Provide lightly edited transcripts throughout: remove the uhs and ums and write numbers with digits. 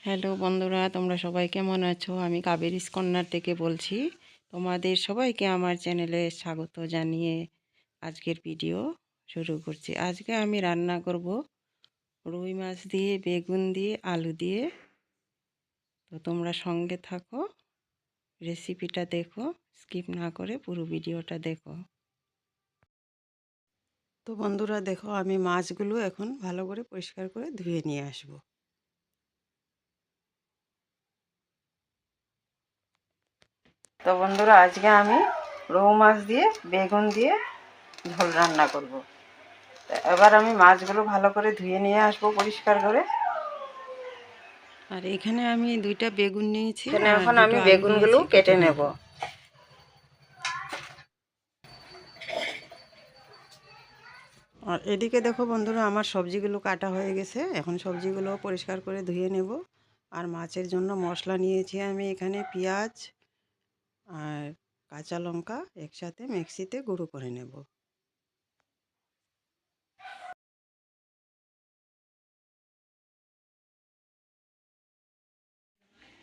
Hello বন্ধুরা, তোমরা সবাই কেমন আছো? আমি কাবেরীস কর্নার থেকে বলছি। তোমাদের সবাইকে আমার চ্যানেলে স্বাগত জানিয়ে আজকের ভিডিও শুরু করছি। আজকে আমি রান্না করব রুই মাছ দিয়ে, বেগুন দিয়ে, আলু দিয়ে। তো তোমরা সঙ্গে থাকো, রেসিপিটা দেখো, স্কিপ না করে পুরো ভিডিওটা দেখো। তো বন্ধুরা দেখো, আমি মাছগুলো এখন ভালো করে পরিষ্কার করে ধুয়ে নিয়ে আসবো। তো বন্ধুরা আজকে আমি রৌ মাছ দিয়ে, বেগুন দিয়ে ঝোল রান্না করব। এবার আমি মাছগুলো ভালো করে ধুয়ে নিয়ে আসবো পরিষ্কার করে। আর এখানে আমি 2টা বেগুন নিয়েছি, আর এখন 2টো আমি আলু বেগুনগুলো নিয়েছি, কেটে কেটে নেব। নেব। আর এদিকে দেখো বন্ধুরা, আমার সবজিগুলো কাটা হয়ে গেছে। এখন সবজিগুলো পরিষ্কার করে ধুয়ে নেব। আর মাছের জন্য মশলা নিয়েছি আমি এখানে পেঁয়াজ আর কাঁচা লঙ্কা একসাথে মিক্সিতে গুঁড়ো করে নেব।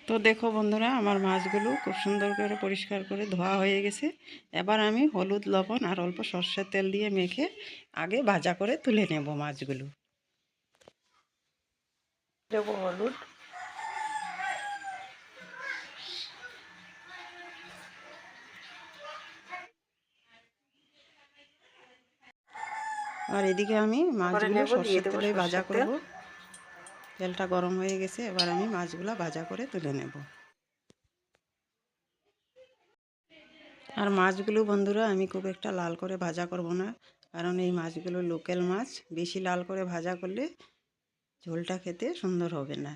তো দেখো বন্ধুরা, আমার মাছগুলো খুব সুন্দর করে পরিষ্কার করে ধোয়া হয়ে গেছে। এবার আমি হলুদ, লবণ আর অল্প সর্ষের তেল দিয়ে মেখে আগে ভাজা করে তুলে নেব মাছগুলো। দেব হলুদ, আর এদিকে আমি মাছগুলো দিয়ে সর্ষের দেবো তেলে ভাজা সর্ষের তেল। করব। তেলটা গরম হয়ে গেছে, এবার আমি মাছগুলো ভাজা করে তুলে নেব। আর মাছগুলো বন্ধুরা আমি খুব একটা লাল করে ভাজা করব না, কারণ এই মাছগুলো লোকাল মাছ। বেশি লাল করে ভাজা করলে ঝোলটা খেতে সুন্দর হবে না।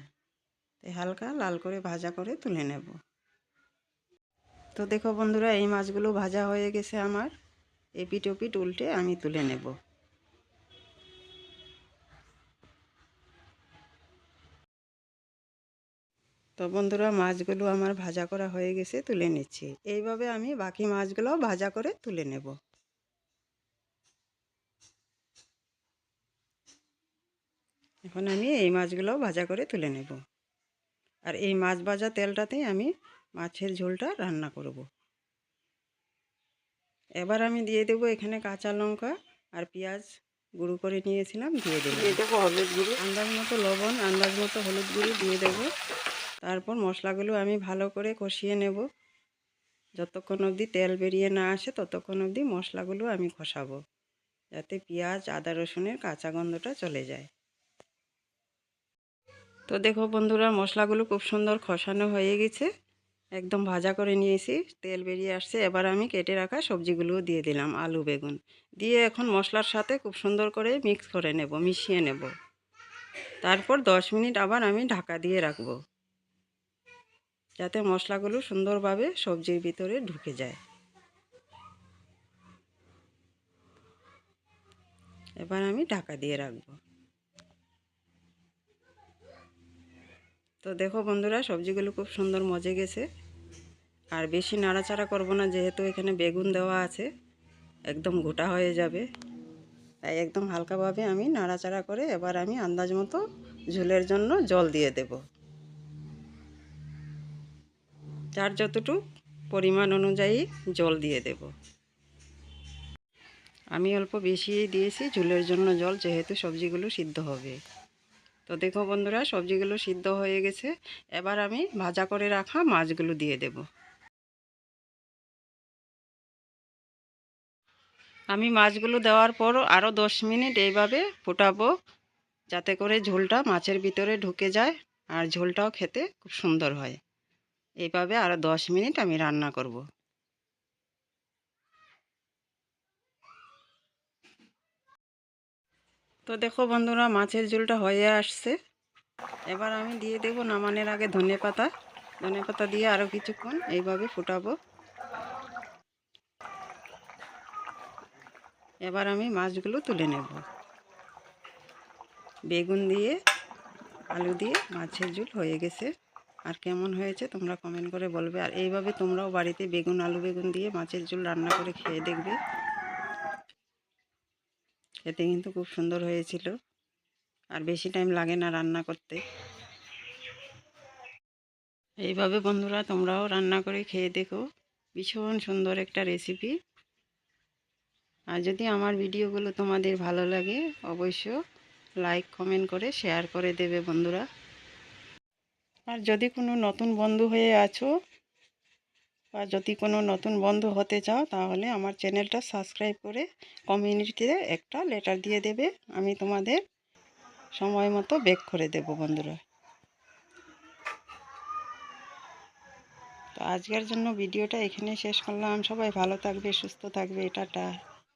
তাই হালকা লাল করে ভাজা করে তুলে নেব। তো দেখো বন্ধুরা, এই মাছগুলো ভাজা হয়ে গেছে আমার। এপিট ওপিট উল্টে আমি তুলে নেব। তো বন্ধুরা, মাছগুলো আমার ভাজা করা হয়ে গেছে, তুলে নিচ্ছি। এইভাবে আমি বাকি মাছগুলোও ভাজা করে তুলে নেব। এখন আমি এই মাছগুলোও ভাজা করে তুলে নেব। আর এই মাছ ভাজা তেলটাতেই আমি মাছের ঝোলটা রান্না করব। এবার আমি দিয়ে দেব এখানে কাঁচা লঙ্কা আর পেঁয়াজ গুঁড়ো করে নিয়েছিলাম, দিয়ে দেবো হলুদ গুঁড়ো। আন্দাজ মতো লবণ, আন্দাজ মতো হলুদ গুঁড়ো দিয়ে দেব। তারপর মশলাগুলো আমি ভালো করে কষিয়ে নেব। যতক্ষণ অবধি তেল বেরিয়ে না আসে ততক্ষণ অবধি মশলাগুলো আমি কষাবো, যাতে পেঁয়াজ, আদা, রসুনের কাঁচা গন্ধটা চলে যায়। তো দেখো বন্ধুরা, মশলাগুলো খুব সুন্দর কষানো হয়ে গেছে, একদম ভাজা করে নিয়েছি, তেল বেরিয়ে আসছে। এবার আমি কেটে রাখা সবজিগুলোও দিয়ে দিলাম, আলু, বেগুন দিয়ে এখন মশলার সাথে খুব সুন্দর করে মিক্স করে নেব, মিশিয়ে নেব। তারপর 10 মিনিট আবার আমি ঢাকা দিয়ে রাখব, যাতে মশলাগুলো সুন্দরভাবে সবজির ভিতরে ঢুকে যায়। এবার আমি ঢাকা দিয়ে রাখব। তো দেখো বন্ধুরা, সবজিগুলো খুব সুন্দর মজে গেছে। আর বেশি নাড়াচাড়া করব না, যেহেতু এখানে বেগুন দেওয়া আছে, একদম গোটা হয়ে যাবে। তাই একদম হালকাভাবে আমি নাড়াচাড়া করে এবার আমি আন্দাজ মতো ঝোলের জন্য জল দিয়ে দেব। যার যতটুকু পরিমাণ অনুযায়ী জল দিয়ে দেব। আমি অল্প বেশিই দিয়েছি ঝোলের জন্য জল, যেহেতু সবজিগুলো সিদ্ধ হবে। তো দেখো বন্ধুরা, সবজিগুলো সিদ্ধ হয়ে গেছে। এবার আমি ভাজা করে রাখা মাছগুলো দিয়ে দেব। আমি মাছগুলো দেওয়ার পর আরও 10 মিনিট এইভাবে ফোটাবো, যাতে করে ঝোলটা মাছের ভিতরে ঢুকে যায় আর ঝোলটাও খেতে খুব সুন্দর হয়। এইভাবে আরও 10 মিনিট আমি রান্না করব। তো দেখো বন্ধুরা, মাছের ঝোলটা হয়ে আসছে। এবার আমি দিয়ে দেব নামানোর আগে ধনেপাতা। ধনেপাতা দিয়ে আরও কিছুক্ষণ এইভাবে ফুটাবো। এবার আমি মাছগুলো তুলে নেব। বেগুন দিয়ে, আলু দিয়ে মাছের ঝোল হয়ে গেছে। আর কেমন হয়েছে তোমরা কমেন্ট করে বলবে। আর এইভাবে তোমরাও বাড়িতে বেগুন, আলু, বেগুন দিয়ে মাছের ঝোল রান্না করে খেয়ে দেখবে। খেতে কিন্তু খুব সুন্দর হয়েছিল, আর বেশি টাইম লাগে না রান্না করতে। এইভাবে বন্ধুরা তোমরাও রান্না করে খেয়ে দেখো, ভীষণ সুন্দর একটা রেসিপি। আর যদি আমার ভিডিওগুলো তোমাদের ভালো লাগে অবশ্য লাইক কমেন্ট করে শেয়ার করে দেবে বন্ধুরা। আর যদি কোনো নতুন বন্ধু হয়ে আছো বা যদি কোনো নতুন বন্ধু হতে চাও তাহলে আমার চ্যানেলটা সাবস্ক্রাইব করে কমিউনিটিতে একটা লেটার দিয়ে দেবে, আমি তোমাদের সময় মতো ব্যাক করে দেব বন্ধুরা। তো আজকের জন্য ভিডিওটা এখানে শেষ করলাম। সবাই ভালো থাকবে, সুস্থ থাকবে, টাটা।